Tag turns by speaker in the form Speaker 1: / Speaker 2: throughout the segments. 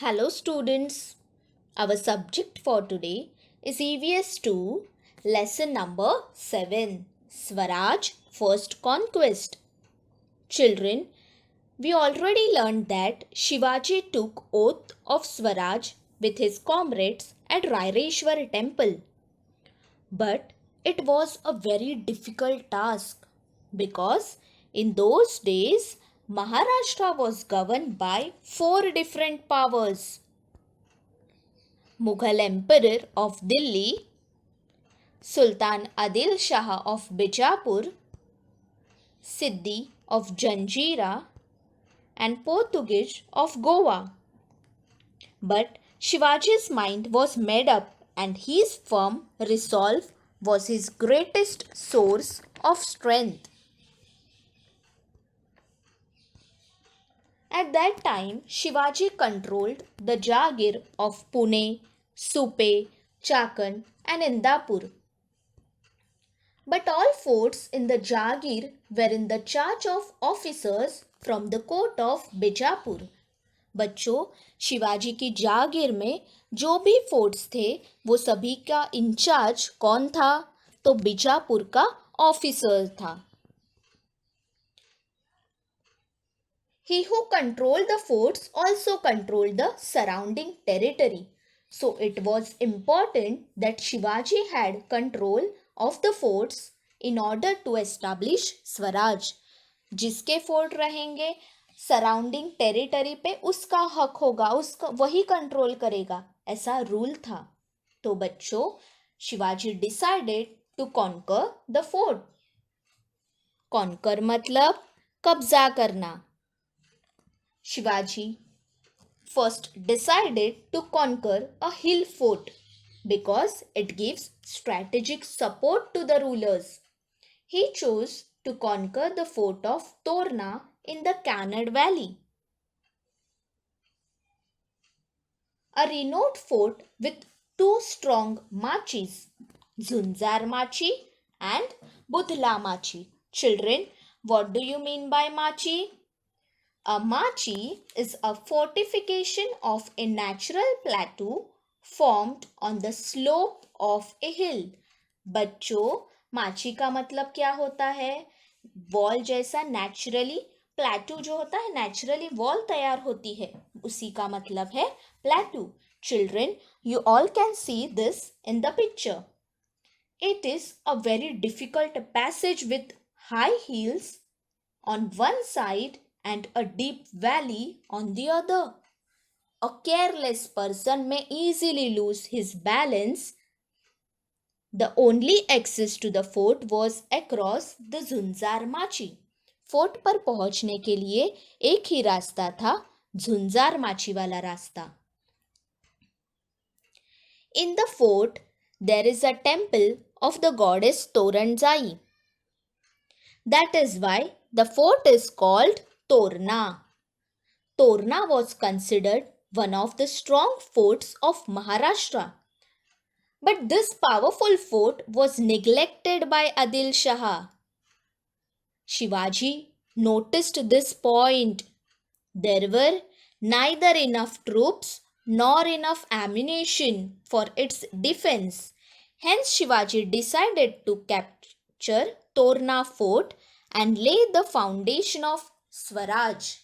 Speaker 1: Hello students, our subject for today is EVS 2, lesson number 7, Swaraj First Conquest. Children, we already learned that Shivaji took oath of Swaraj with his comrades at Raireshwar temple. But it was a very difficult task because in those days Maharashtra was governed by four different powers: Mughal Emperor of Delhi, Sultan Adil Shah of Bijapur, Siddhi of Janjira, and Portuguese of Goa. But Shivaji's mind was made up, and his firm resolve was his greatest source of strength. At that time, Shivaji controlled the Jagir of Pune, Supe, Chakan, and Indapur. But all forts in the Jagir were in the charge of officers from the court of Bijapur. बच्चों, शिवाजी की जागीर में जो भी forts थे वो सभी का in charge कौन था? तो बीजापुर का ऑफिसर था. He who controlled the forts also controlled the surrounding territory. So it was important that Shivaji had control of the forts in order to establish Swaraj. जिसके फोर्ट रहेंगे सराउंडिंग टेरिटरी पे उसका हक होगा, उसका वही कंट्रोल करेगा, ऐसा रूल था. तो बच्चों, Shivaji decided to conquer the fort. Conquer मतलब कब्जा करना. Shivaji first decided to conquer a hill fort because it gives strategic support to the rulers. He chose to conquer the fort of Torna in the Kannad Valley, a renowned fort with two strong machis, Zunzar Machi and Budhla Machi. Children, what do you mean by machi? A machi is a fortification of a natural plateau formed on the slope of a hill. बच्चों, माची का मतलब क्या होता है? Wall जैसा naturally प्लेटू जो होता है, नेचुरली वॉल तैयार होती है, उसी का मतलब है प्लेटू. Children, you all can see this in the picture. It is a very difficult passage with high hills on one side and a deep valley on the other. A careless person may easily lose his balance. The only access to the fort was across the Zunzar Machi. Fort पर पहुंचने के लिए एक ही रास्ता था, झुंजार माची वाला रास्ता. In the fort there is a temple of the goddess Toranjai. That is why the fort is called Torna. Torna was considered one of the strong forts of Maharashtra. But this powerful fort was neglected by Adil Shah. Shivaji noticed this point. There were neither enough troops nor enough ammunition for its defense. Hence Shivaji decided to capture Torna fort and lay the foundation of Swaraj.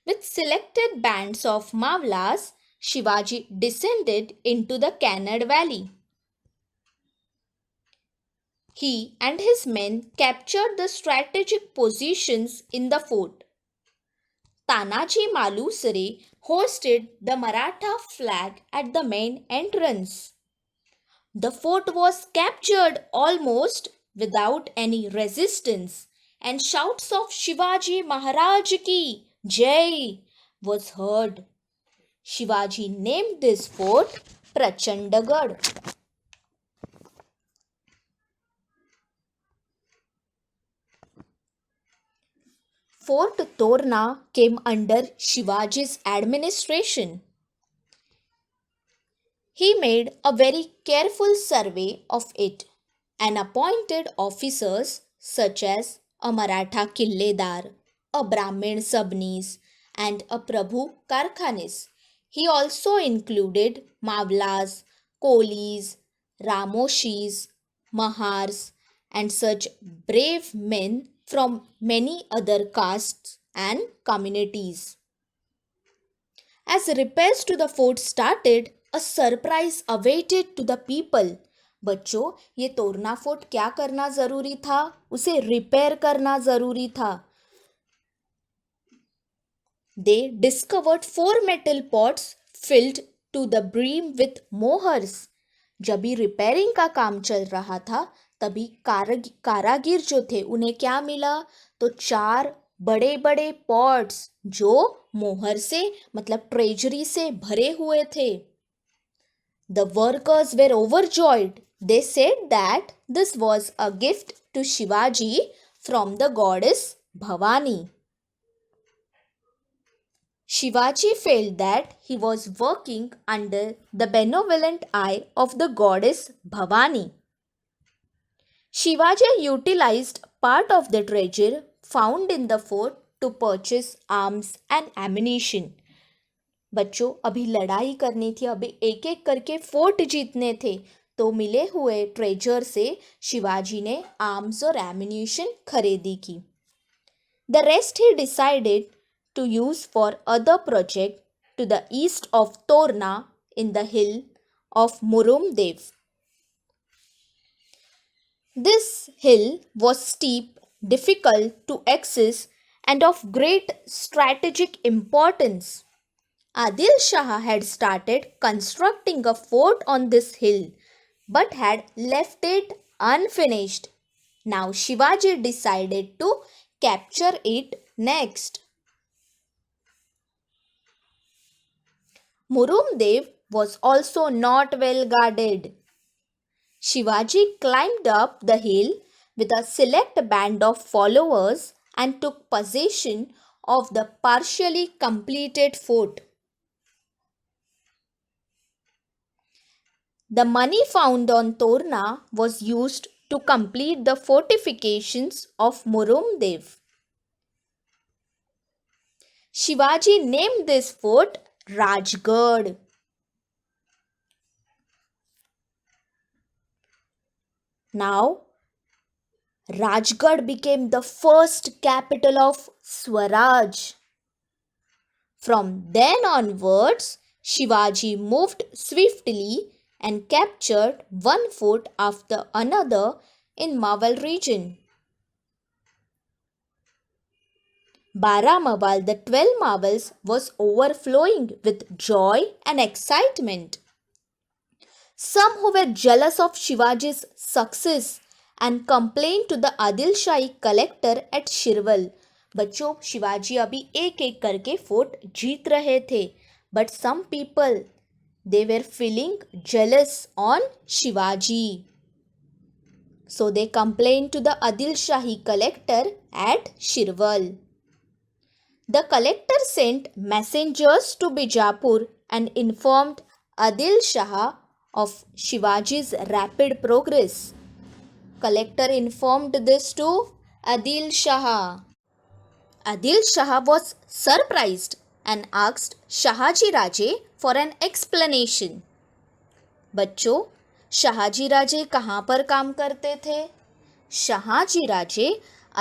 Speaker 1: With selected bands of Mavlas, Shivaji descended into the Kannad Valley. He and his men captured the strategic positions in the fort. Tanaji Malusare hoisted the Maratha flag at the main entrance. The fort was captured almost without any resistance, and shouts of Shivaji Maharaj Ki Jai was heard. Shivaji named this fort Prachandagad. Fort Torna came under Shivaji's administration. He made a very careful survey of it and appointed officers such as a Maratha Killedar, a Brahmin Sabnis, and a Prabhu Karkhanis. He also included Mavlas, Kolis, Ramoshis, Mahars, and such brave men from many other castes and communities. As repairs to the fort started, a surprise awaited to the people. बच्चों, ये तोरना fort क्या करना जरूरी था? उसे repair करना जरूरी था. They discovered 4 metal pots filled to the brim with mohurs. जब भी रिपेयरिंग का काम चल रहा था, तभी कारागिर जो थे उन्हें क्या मिला? तो 4 बड़े बड़े पॉट्स जो मोहर से मतलब ट्रेजरी से भरे हुए थे. The workers were overjoyed. They said that this was a gift to Shivaji from the goddess Bhavani. Shivaji felt that he was working under the benevolent eye of the goddess Bhavani. Shivaji utilized part of the treasure found in the fort to purchase arms and ammunition. बच्चों, अभी लड़ाई करनी थी, अभी एक एक करके fort जीतने थे, तो मिले हुए ट्रेजर से शिवाजी ने आर्म्स और एम्यूनिशन खरीदी की. The rest he decided to use for other project to the east of Torna in the hill of Murumdev. This hill was steep, difficult to access and of great strategic importance. Adil Shah had started constructing a fort on this hill but had left it unfinished. Now Shivaji decided to capture it next. Murumdev was also not well guarded. Shivaji climbed up the hill with a select band of followers and took possession of the partially completed fort. The money found on Torna was used to complete the fortifications of Murumdev. Shivaji named this fort Rajgarh. Now, Rajgarh became the first capital of Swaraj. From then onwards, Shivaji moved swiftly and captured one fort after another in Mawal region. Baramawal, the 12 Mawals, was overflowing with joy and excitement. Some who were jealous of Shivaji's success and complained to the Adil Shahi collector at Shirwal. बच्चों, शिवाजी अभी एक एक करके fort जीत रहे थे, but some people they were feeling jealous on Shivaji. So they complained to the Adil Shahi collector at Shirwal. The collector sent messengers to Bijapur and informed Adil Shah of Shivaji's rapid progress. Collector informed this to Adil Shah. Adil Shah was surprised and asked Shahaji Raje for an explanation. बच्चों, शाहजी राजे कहाँ पर काम करते थे? शाहजी राजे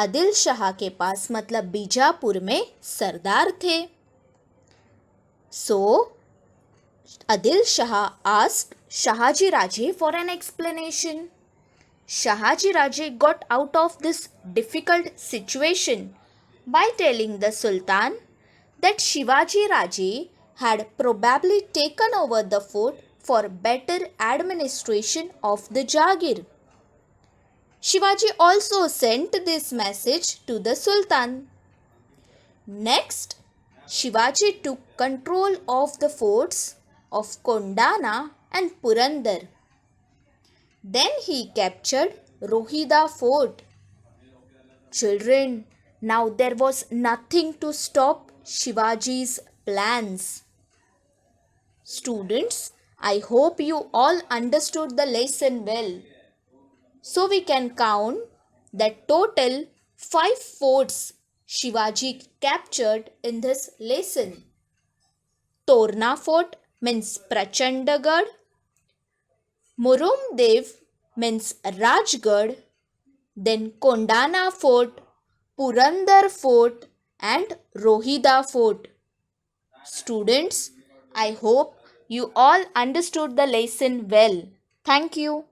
Speaker 1: आदिल शाह के पास मतलब बीजापुर में सरदार थे. So, Adil Shah asked Shahaji Raje for an explanation. Shahaji Raje got out of this difficult situation by telling the Sultan that Shivaji Raje had probably taken over the fort for better administration of the Jagir. Shivaji also sent this message to the Sultan. Next, Shivaji took control of the forts of Kondana and Purandar. Then he captured Rohida fort. Children, now there was nothing to stop Shivaji's plans. Students, I hope you all understood the lesson well. So we can count that total 5 forts Shivaji captured in this lesson? Torna Fort means Prachandagad. Murumdev means Rajgarh. Then Kondana Fort, Purandar Fort and Rohida Fort. Students, I hope you all understood the lesson well. Thank you.